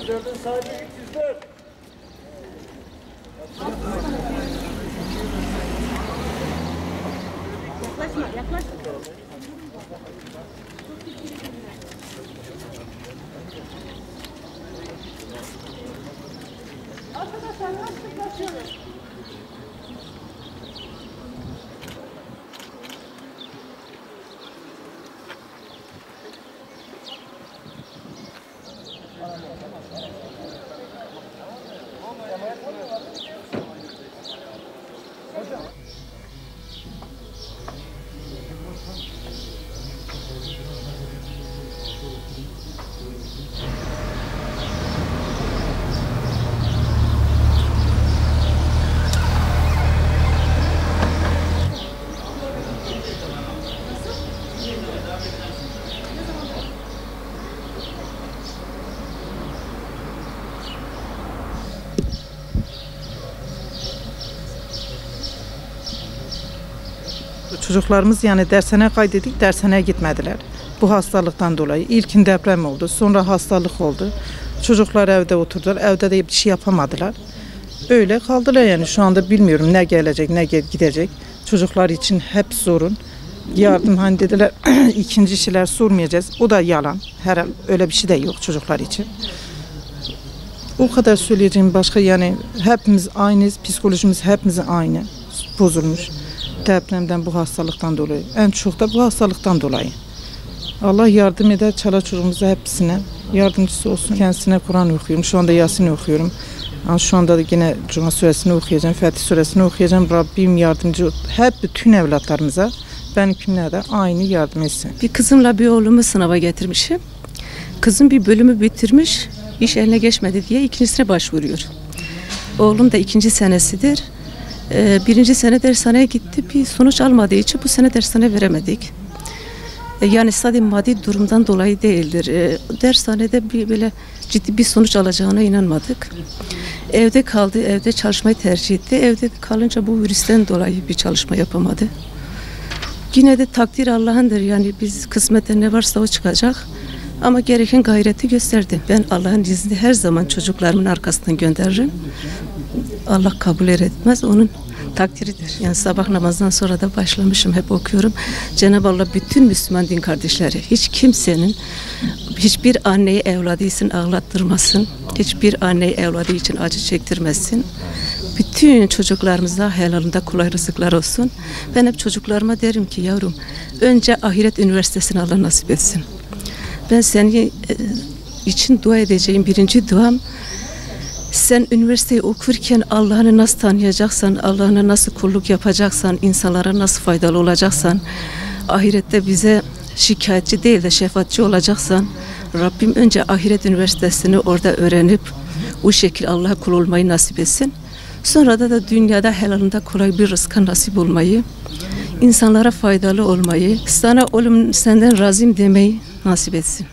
204'ün sahibi 204. Yaklaşma, yaklaşma. Arkadaşlar nasıl kaçıyoruz? Çocuklarımız yani dershaneye kaydettik, dershaneye gitmediler. Bu hastalıktan dolayı. İlkin deprem oldu, sonra hastalık oldu. Çocuklar evde oturdular, evde de bir şey yapamadılar. Öyle kaldılar yani şu anda bilmiyorum ne gelecek, ne gidecek. Çocuklar için hep sorun. Yardım hani dediler ikinci şeyler sormayacağız. O da yalan. Herhalde öyle bir şey de yok çocuklar için. O kadar söyleyeceğim başka yani hepimiz aynıyız, psikolojimiz hepimizin aynı. Bozulmuş. Depremden bu hastalıktan dolayı. En çok da bu hastalıktan dolayı. Allah yardım eder çocuğumuza hepsine. Yardımcısı olsun. Kendisine Kur'an okuyorum. Şu anda Yasin okuyorum. Yani şu anda da yine Cuma suresini okuyacağım. Fetih suresini okuyacağım. Rabbim yardımcı. Hep bütün evlatlarımıza benimkine de aynı yardım etsin. Bir kızımla bir oğlumu sınava getirmişim. Kızım bir bölümü bitirmiş. İş eline geçmedi diye ikincisine başvuruyor. Oğlum da 2. senesidir. 1. sene dershaneye gitti. Bir sonuç almadığı için bu sene dershane veremedik. Yani sadece maddi durumdan dolayı değildir. Dershanede böyle ciddi bir sonuç alacağına inanmadık. Evde kaldı, evde çalışmayı tercih etti. Evde kalınca bu virüsten dolayı bir çalışma yapamadı. Yine de takdir Allah'ındır. Yani biz kısmette ne varsa o çıkacak. Ama gereken gayreti gösterdi. Ben Allah'ın izniyle her zaman çocuklarımın arkasından gönderirim. Allah kabul etmez, onun takdiridir. Yani sabah namazdan sonra da başlamışım, hep okuyorum. Cenab-ı Allah bütün Müslüman din kardeşleri, hiç kimsenin, hiçbir anneyi evladı için ağlattırmasın, hiçbir anneyi evladı için acı çektirmesin. Bütün çocuklarımıza helalinde kolay rızıklar olsun. Ben hep çocuklarıma derim ki yavrum, önce ahiret üniversitesini Allah nasip etsin. Ben senin için dua edeceğim birinci duam, sen üniversiteyi okurken Allah'ını nasıl tanıyacaksan, Allah'ına nasıl kulluk yapacaksan, insanlara nasıl faydalı olacaksan, ahirette bize şikayetçi değil de şefaatçi olacaksan, Rabbim önce ahiret üniversitesini orada öğrenip o şekilde Allah'a kul olmayı nasip etsin. Sonra da dünyada helalinde kolay bir rızka nasip olmayı, insanlara faydalı olmayı, sana oğlum senden razıyım demeyi nasip etsin.